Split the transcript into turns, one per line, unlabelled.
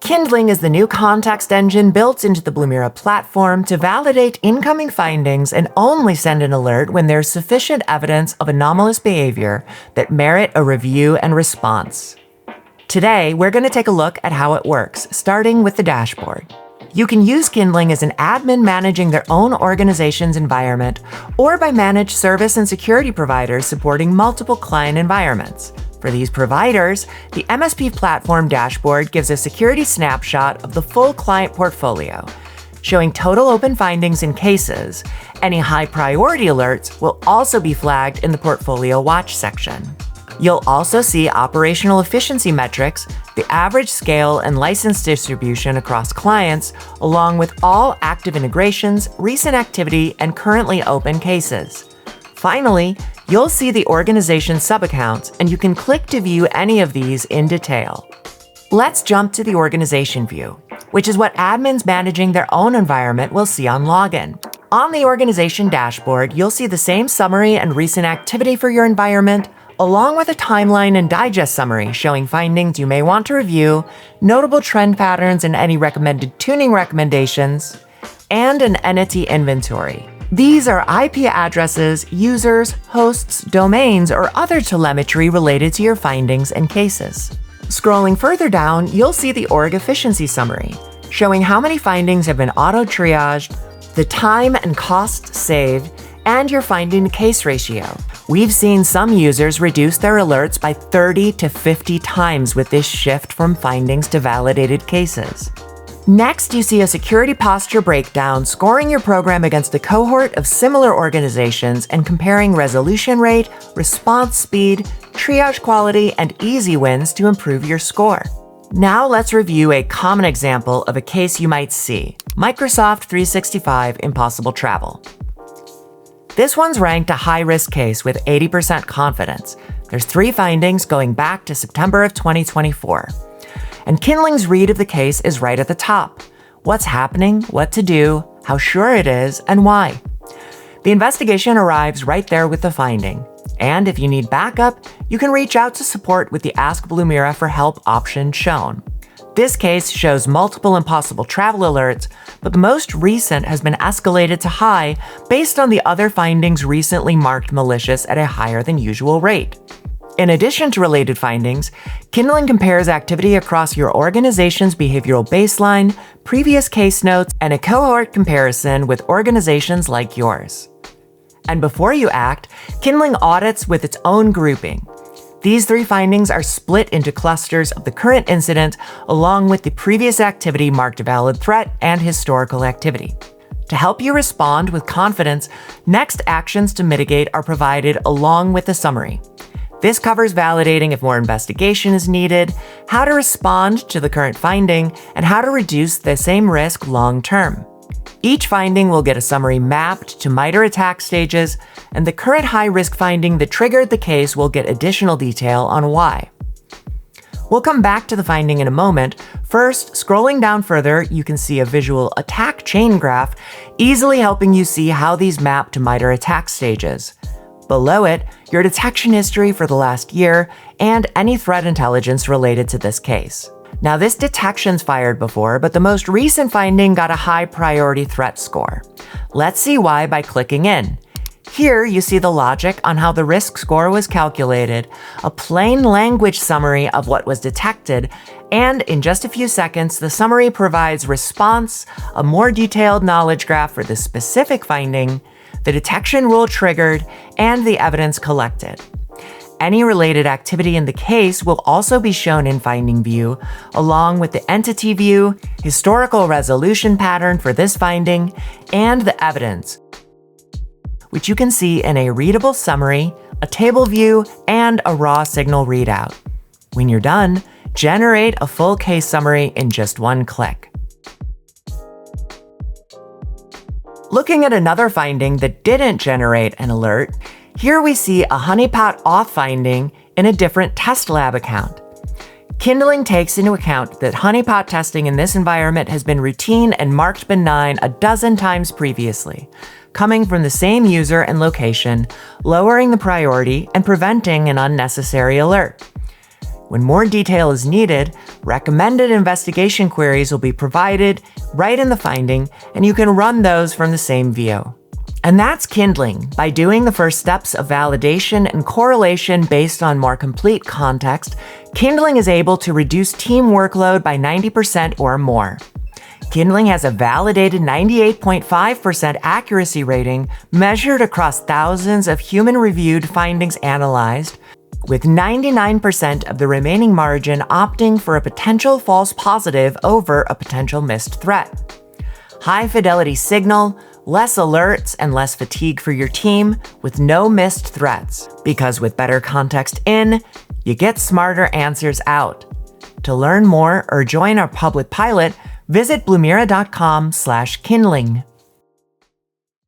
Kindling is the new context engine built into the Blumira platform to validate incoming findings and only send an alert when there's sufficient evidence of anomalous behavior that merit a review and response. Today, we're going to take a look at how it works, starting with the dashboard. You can use Kindling as an admin managing their own organization's environment, or by managed service and security providers supporting multiple client environments. For these providers, the MSP platform dashboard gives a security snapshot of the full client portfolio, showing total open findings and cases. Any high-priority alerts will also be flagged in the Portfolio Watch section. You'll also see operational efficiency metrics, the average scale and license distribution across clients, along with all active integrations, recent activity, and currently open cases. Finally, you'll see the organization sub-accounts, and you can click to view any of these in detail. Let's jump to the organization view, which is what admins managing their own environment will see on login. On the organization dashboard, you'll see the same summary and recent activity for your environment, along with a timeline and digest summary showing findings you may want to review, notable trend patterns and any recommended tuning recommendations, and an entity inventory. These are IP addresses, users, hosts, domains, or other telemetry related to your findings and cases. Scrolling further down, you'll see the org efficiency summary, showing how many findings have been auto-triaged, the time and cost saved, and your finding-to-case ratio. We've seen some users reduce their alerts by 30 to 50 times with this shift from findings to validated cases. Next, you see a security posture breakdown scoring your program against a cohort of similar organizations and comparing resolution rate, response speed, triage quality, and easy wins to improve your score. Now let's review a common example of a case you might see: Microsoft 365 Impossible Travel. This one's ranked a high-risk case with 80% confidence. There's 3 findings going back to September of 2024. And Kindling's read of the case is right at the top. What's happening, what to do, how sure it is, and why. The investigation arrives right there with the finding. And if you need backup, you can reach out to support with the Ask Blumira for Help option shown. This case shows multiple impossible travel alerts, but the most recent has been escalated to high based on the other findings recently marked malicious at a higher than usual rate. In addition to related findings, Kindling compares activity across your organization's behavioral baseline, previous case notes, and a cohort comparison with organizations like yours. And before you act, Kindling audits with its own grouping. These 3 findings are split into clusters of the current incident, along with the previous activity marked a valid threat and historical activity. To help you respond with confidence, next actions to mitigate are provided along with the summary. This covers validating if more investigation is needed, how to respond to the current finding, and how to reduce the same risk long-term. Each finding will get a summary mapped to MITRE attack stages, and the current high-risk finding that triggered the case will get additional detail on why. We'll come back to the finding in a moment. First, scrolling down further, you can see a visual attack chain graph, easily helping you see how these map to MITRE attack stages. Below it, your detection history for the last year and any threat intelligence related to this case. Now, this detection's fired before, but the most recent finding got a high priority threat score. Let's see why by clicking in. Here, you see the logic on how the risk score was calculated, a plain language summary of what was detected, and in just a few seconds, the summary provides response, a more detailed knowledge graph for the specific finding, the detection rule triggered, and the evidence collected. Any related activity in the case will also be shown in Finding View, along with the Entity View, historical resolution pattern for this finding, and the evidence, which you can see in a readable summary, a table view, and a raw signal readout. When you're done, generate a full case summary in just one click. Looking at another finding that didn't generate an alert, here we see a honeypot auth finding in a different test lab account. Kindling takes into account that honeypot testing in this environment has been routine and marked benign a dozen times previously, coming from the same user and location, lowering the priority and preventing an unnecessary alert. When more detail is needed, recommended investigation queries will be provided right in the finding, and you can run those from the same view. And that's Kindling. By doing the first steps of validation and correlation based on more complete context, Kindling is able to reduce team workload by 90% or more. Kindling has a validated 98.5% accuracy rating measured across thousands of human-reviewed findings analyzed, with 99% of the remaining margin opting for a potential false positive over a potential missed threat. High-fidelity signal, less alerts, and less fatigue for your team with no missed threats. Because with better context in, you get smarter answers out. To learn more or join our public pilot, visit blumira.com/kindling.